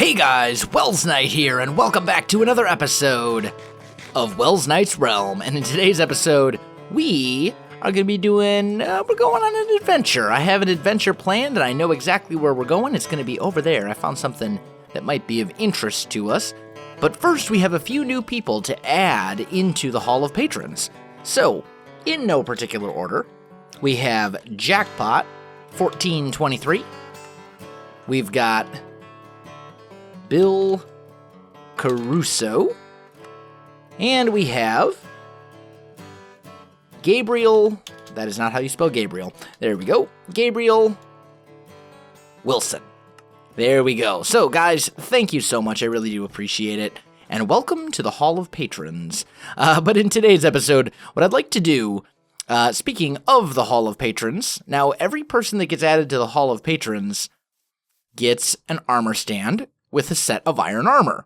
Hey guys, Welsknight here, and welcome back to another episode of Welsknight's Realm. And in today's episode, we are going to be we're going on an adventure. I have an adventure planned, and I know exactly where we're going. It's going to be over there. I found something that might be of interest to us. But first, we have a few new people to add into the Hall of Patrons. So, in no particular order, we have Jackpot 1423. We've got Bill Caruso, and we have Gabriel, that is not how you spell Gabriel, there we go, Gabriel Wilson. There we go. So guys, thank you so much, I really do appreciate it, and welcome to the Hall of Patrons. But in today's episode, what I'd like to do, speaking of the Hall of Patrons, now every person that gets added to the Hall of Patrons gets an armor stand with a set of iron armor.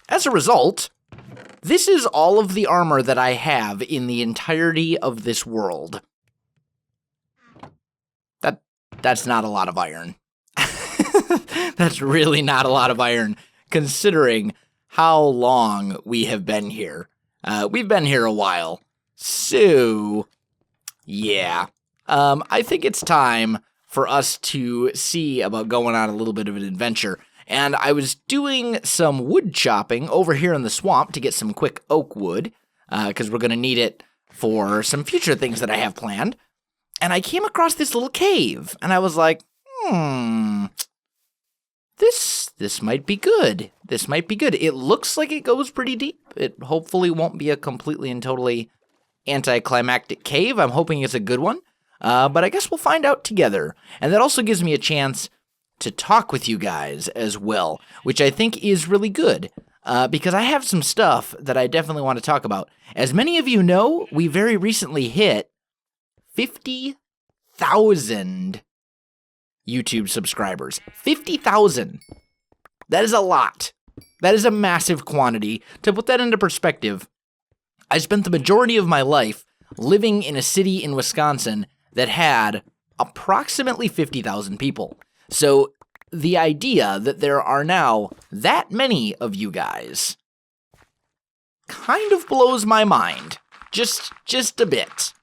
As a result, this is all of the armor that I have in the entirety of this world. That's not a lot of iron. That's really not a lot of iron, considering how long we have been here. We've been here a while. So, yeah. I think it's time for us to see about going on a little bit of an adventure. And I was doing some wood chopping over here in the swamp to get some quick oak wood, because we're going to need it for some future things that I have planned. And I came across this little cave, and I was like, this might be good. This might be good. It looks like it goes pretty deep. It hopefully won't be a completely and totally anticlimactic cave. I'm hoping it's a good one. But I guess we'll find out together. And that also gives me a chance to talk with you guys as well, which I think is really good, because I have some stuff that I definitely want to talk about. As many of you know, we very recently hit 50,000 YouTube subscribers. 50,000. That is a lot. That is a massive quantity. To put that into perspective, I spent the majority of my life living in a city in Wisconsin that had approximately 50,000 people. So the idea that there are now that many of you guys kind of blows my mind. Just a bit.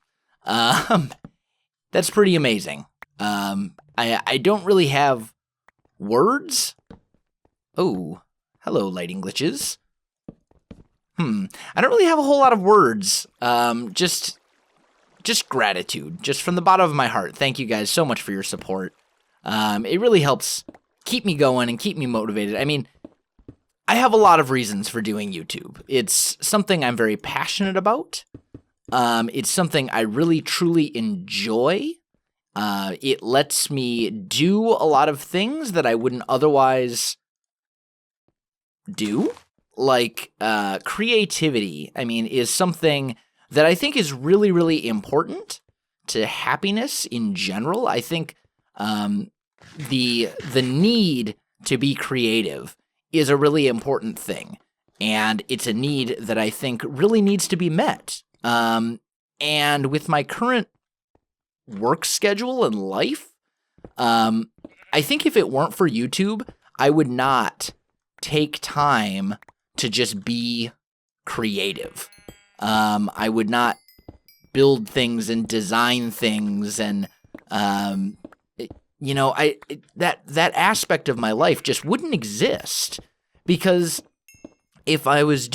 That's pretty amazing. I don't really have words. Oh, hello, lighting glitches. I don't really have a whole lot of words. Just gratitude, just from the bottom of my heart. Thank you guys so much for your support. It really helps keep me going and keep me motivated. I mean, I have a lot of reasons for doing YouTube. It's something I'm very passionate about. It's something I really, truly enjoy. It lets me do a lot of things that I wouldn't otherwise do. Like, creativity, I mean, is something that I think is really, really important to happiness in general. I think the need to be creative is a really important thing, and it's a need that I think really needs to be met. And with my current work schedule and life, I think if it weren't for YouTube, I would not take time to just be creative. I would not build things and design things, and that aspect of my life just wouldn't exist, because if I was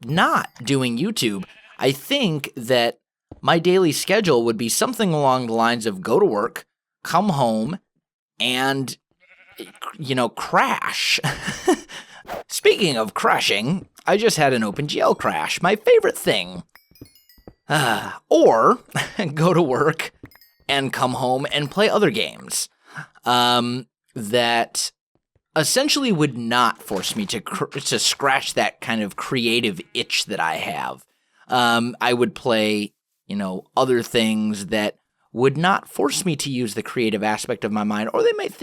not doing YouTube, I think that my daily schedule would be something along the lines of go to work, come home, and crash. Speaking of crashing, I just had an OpenGL crash, my favorite thing. Or go to work and come home and play other games that essentially would not force me to scratch that kind of creative itch that I have. I would play, other things that would not force me to use the creative aspect of my mind, or they might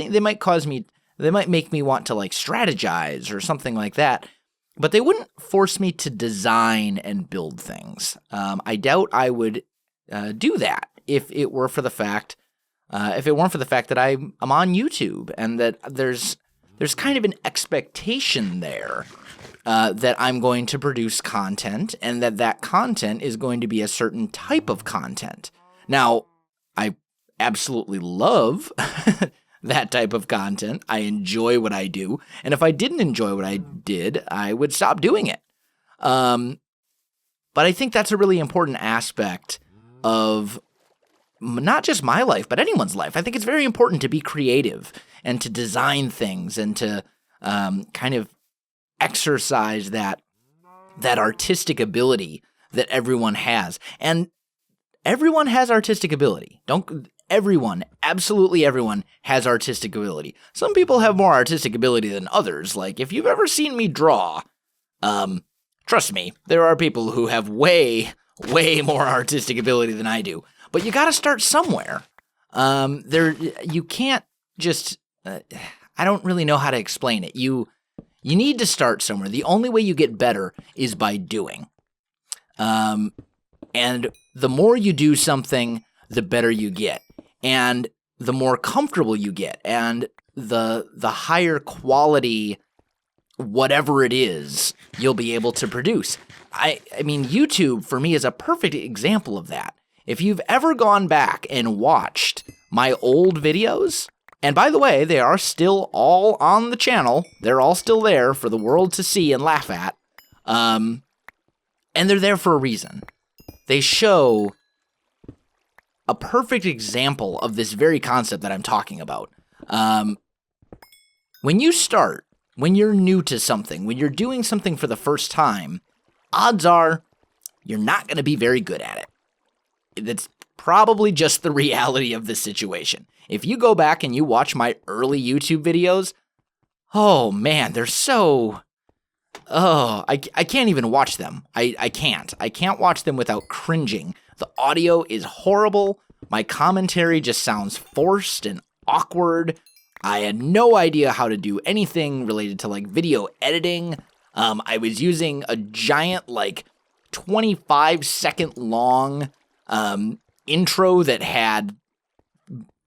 make me want to strategize or something like that, but they wouldn't force me to design and build things. I doubt I would do that if it were for the fact if it weren't for the fact that I'm on YouTube and that there's kind of an expectation there that I'm going to produce content and that content is going to be a certain type of content. Now, I absolutely love that type of content. I enjoy what I do. And if I didn't enjoy what I did, I would stop doing it. But I think that's a really important aspect of not just my life, but anyone's life. I think it's very important to be creative and to design things and to kind of exercise that artistic ability that everyone has. And everyone has artistic ability. Absolutely everyone has artistic ability. Some people have more artistic ability than others. Like, if you've ever seen me draw, trust me, there are people who have way more artistic ability than I do. But you got to start somewhere. You can't just. I don't really know how to explain it. You need to start somewhere. The only way you get better is by doing. And the more you do something, the better you get, and the more comfortable you get, and the higher quality, whatever it is, you'll be able to produce. I mean, YouTube for me is a perfect example of that. If you've ever gone back and watched my old videos, and by the way, they are still all on the channel. They're all still there for the world to see and laugh at. And they're there for a reason. They show a perfect example of this very concept that I'm talking about. When you start, when you're new to something, when you're doing something for the first time, odds are you're not going to be very good at it. That's probably just the reality of the situation. If you go back and you watch my early YouTube videos, oh man, they're so... I can't even watch them. I can't watch them without cringing. The audio is horrible. My commentary just sounds forced and awkward. I had no idea how to do anything related to like video editing. I was using a giant 25-second long intro that had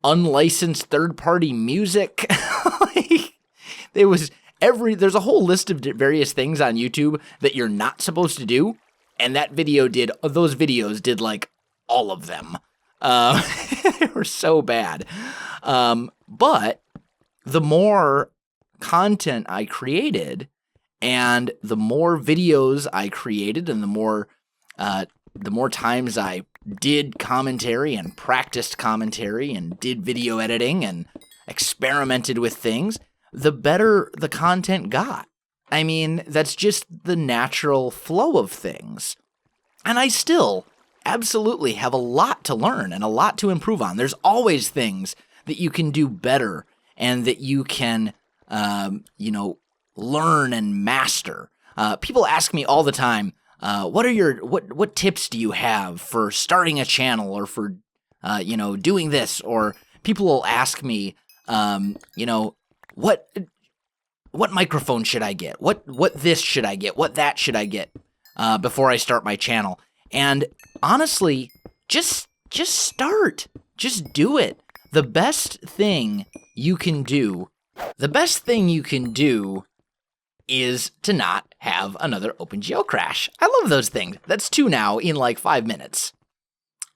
unlicensed third-party music. There's a whole list of various things on YouTube that you're not supposed to do, and those videos did like all of them. They were so bad. But the more content I created, and the more videos I created, and the more times I did commentary and practiced commentary and did video editing and experimented with things, the better the content got. I mean, that's just the natural flow of things. And I still absolutely have a lot to learn and a lot to improve on. There's always things that you can do better and that you can, learn and master. People ask me all the time, what tips do you have for starting a channel or for, doing this? Or people will ask me, what microphone should I get? What this should I get? What that should I get before I start my channel? And honestly, just start. Just do it. The best thing you can do is to not have another OpenGL crash. I love those things. That's 2 now in like 5 minutes.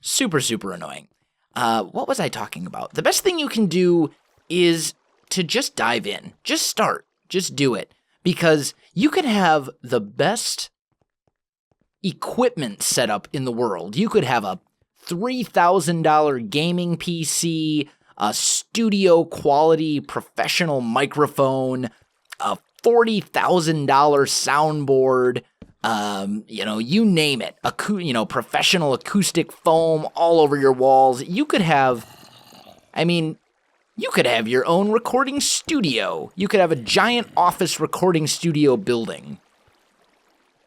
Super, super annoying. What was I talking about? The best thing you can do is to just dive in. Just start. Just do it. Because you can have the best equipment set up in the world. You could have a $3,000 gaming PC, a studio quality professional microphone, a $40,000 soundboard, you name it, professional acoustic foam all over your walls. You could have your own recording studio. You could have a giant office recording studio building.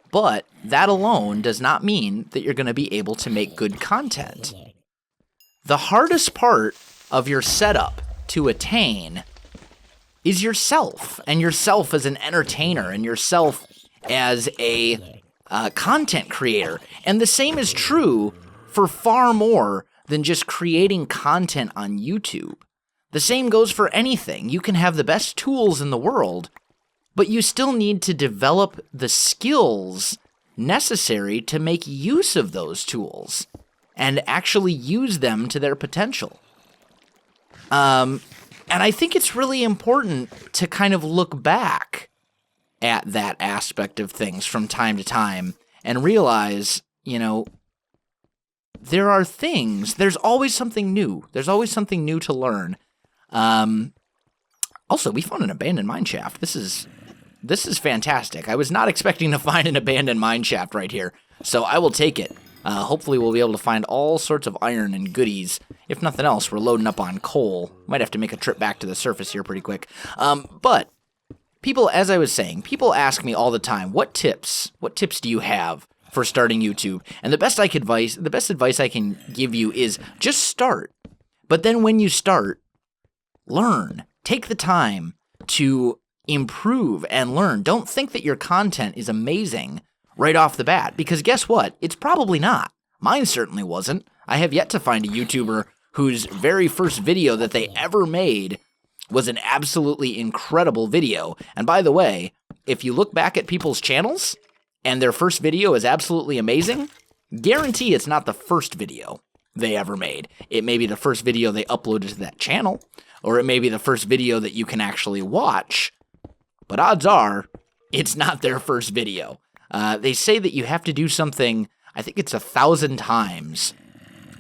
But that alone does not mean that you're going to be able to make good content. The hardest part of your setup to attain is yourself, and yourself as an entertainer, and yourself as a content creator. And the same is true for far more than just creating content on YouTube. The same goes for anything. You can have the best tools in the world, but you still need to develop the skills necessary to make use of those tools and actually use them to their potential. And I think it's really important to kind of look back at that aspect of things from time to time and realize, there are things, there's always something new. There's always something new to learn. Also, we found an abandoned mineshaft. This is fantastic. I was not expecting to find an abandoned mineshaft right here, so I will take it. Hopefully we'll be able to find all sorts of iron and goodies. If nothing else, we're loading up on coal. Might have to make a trip back to the surface here pretty quick. But people, as I was saying, people ask me all the time, what tips do you have for starting YouTube? And the best advice I can give you is just start. But then when you start, learn. Take the time to improve and learn. Don't think that your content is amazing right off the bat, because guess what? It's probably not. Mine certainly wasn't. I have yet to find a YouTuber whose very first video that they ever made was an absolutely incredible video. And by the way, if you look back at people's channels and their first video is absolutely amazing, guarantee it's not the first video they ever made. It may be the first video they uploaded to that channel, or it may be the first video that you can actually watch, but odds are it's not their first video. They say that you have to do something, I think it's 1,000 times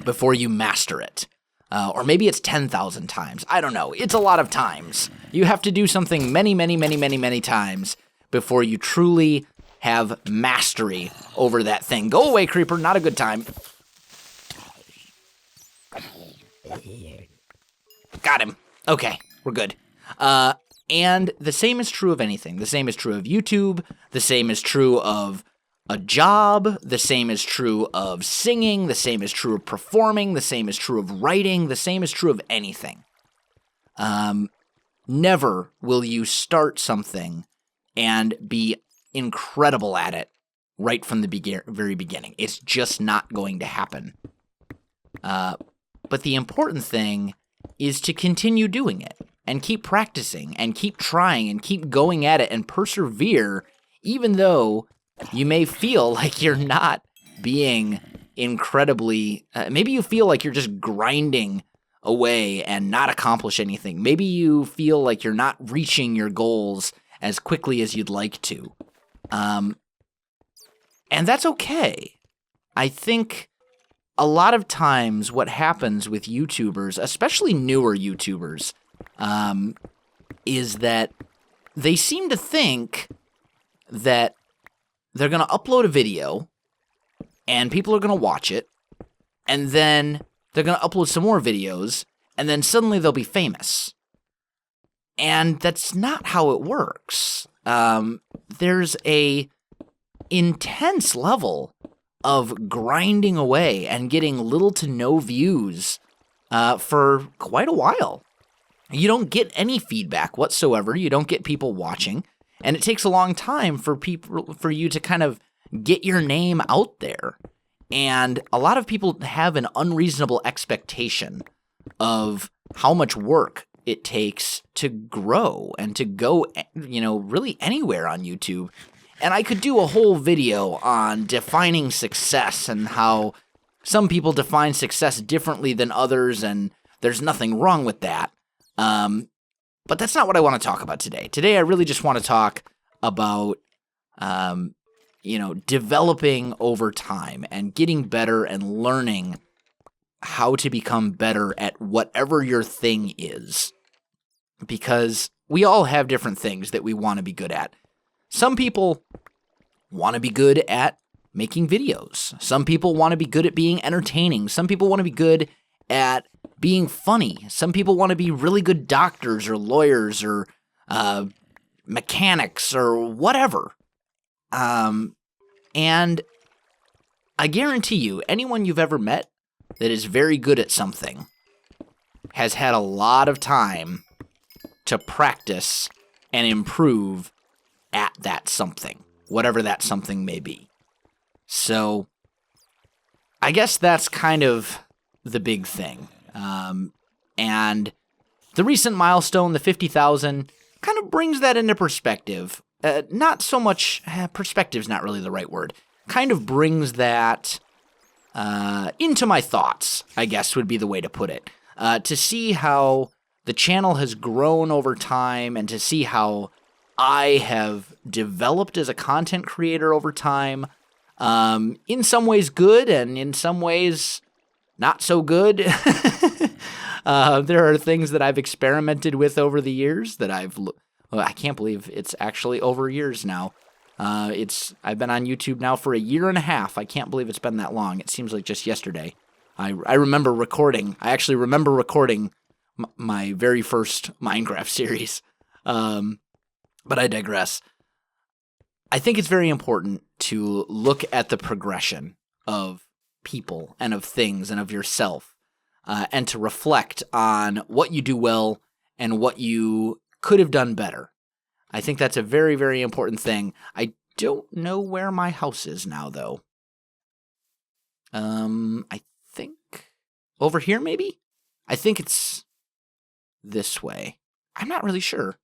before you master it. Or maybe it's 10,000 times. I don't know. It's a lot of times. You have to do something many, many, many, many, many times before you truly have mastery over that thing. Go away, creeper. Not a good time. Got him. Okay, we're good. And the same is true of anything. The same is true of YouTube. The same is true of a job. The same is true of singing. The same is true of performing. The same is true of writing. The same is true of anything. Never will you start something and be incredible at it right from the very beginning. It's just not going to happen. But the important thing is to continue doing it and keep practicing and keep trying and keep going at it and persevere, even though you may feel like you're not being incredibly, maybe you feel like you're just grinding away and not accomplish anything. Maybe you feel like you're not reaching your goals as quickly as you'd like to. And that's okay. I think a lot of times what happens with YouTubers, especially newer YouTubers, is that they seem to think that they're going to upload a video and people are going to watch it, and then they're going to upload some more videos, and then suddenly they'll be famous. And that's not how it works. There's a intense level of grinding away and getting little to no views for quite a while. You don't get any feedback whatsoever. You don't get people watching, and it takes a long time for you to kind of get your name out there. And a lot of people have an unreasonable expectation of how much work it takes to grow and to go, really anywhere on YouTube. And I could do a whole video on defining success and how some people define success differently than others, and there's nothing wrong with that. But that's not what I want to talk about today. Today, I really just want to talk about, developing over time and getting better and learning how to become better at whatever your thing is. Because we all have different things that we want to be good at. Some people want to be good at making videos. Some people want to be good at being entertaining. Some people want to be good at being funny. Some people want to be really good doctors or lawyers or mechanics or whatever. And I guarantee you, anyone you've ever met that is very good at something has had a lot of time to practice and improve at that something, whatever that something may be. So I guess that's kind of the big thing. And the recent milestone, the 50,000, kind of brings that into perspective. Not so much, perspective's not really the right word. Kind of brings that into my thoughts, I guess would be the way to put it. To see how the channel has grown over time and to see how I have developed as a content creator over time. In some ways good and in some ways not so good. There are things that I've experimented with over the years that I can't believe it's actually over years now. I've been on YouTube now for a year and a half. I can't believe it's been that long. It seems like just yesterday. I remember recording. I actually remember recording my very first Minecraft series. But I digress. I think it's very important to look at the progression of people and of things and of yourself, and to reflect on what you do well and what you could have done better. I think that's a very, very important thing. I don't know where my house is now, though. I think over here, maybe? I think it's this way. I'm not really sure.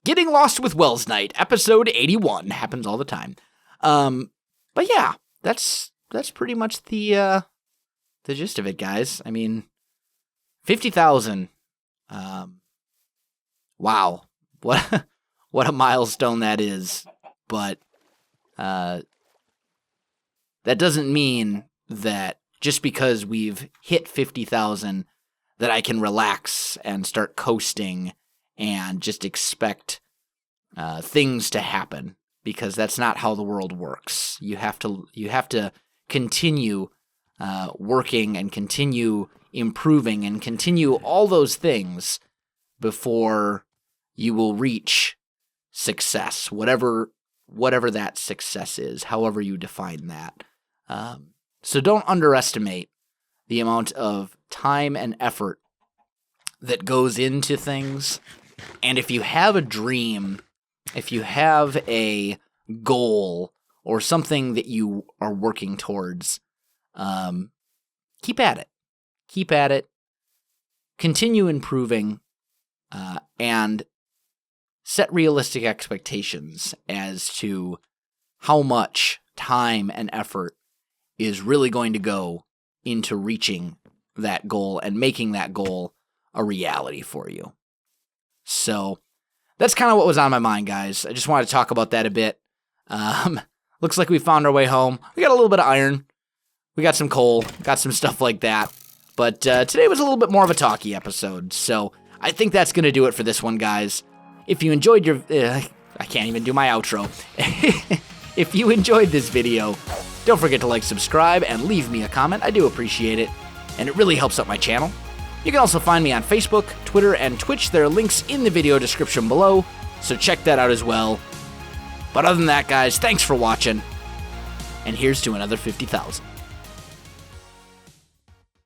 Getting Lost with Welsknight, episode 81. Happens all the time. But yeah, that's pretty much the gist of it, guys. I mean, 50,000. Wow. What a milestone that is. But that doesn't mean that just because we've hit 50,000 that I can relax and start coasting and just expect things to happen, because that's not how the world works. You have to continue working and continue improving and continue all those things before you will reach success, whatever that success is, however you define that. So don't underestimate the amount of time and effort that goes into things. And if you have a dream, if you have a goal or something that you are working towards, keep at it. Keep at it. Continue improving, and set realistic expectations as to how much time and effort is really going to go into reaching that goal and making that goal a reality for you. So that's kind of what was on my mind, guys. I just wanted to talk about that a bit. Looks like we found our way home. We got a little bit of iron. We got some coal. Got some stuff like that. But today was a little bit more of a talky episode. So I think that's going to do it for this one, guys. If you enjoyed I can't even do my outro. If you enjoyed this video, don't forget to like, subscribe, and leave me a comment. I do appreciate it, and it really helps out my channel. You can also find me on Facebook, Twitter, and Twitch. There are links in the video description below, so check that out as well. But other than that, guys, thanks for watching, and here's to another 50,000.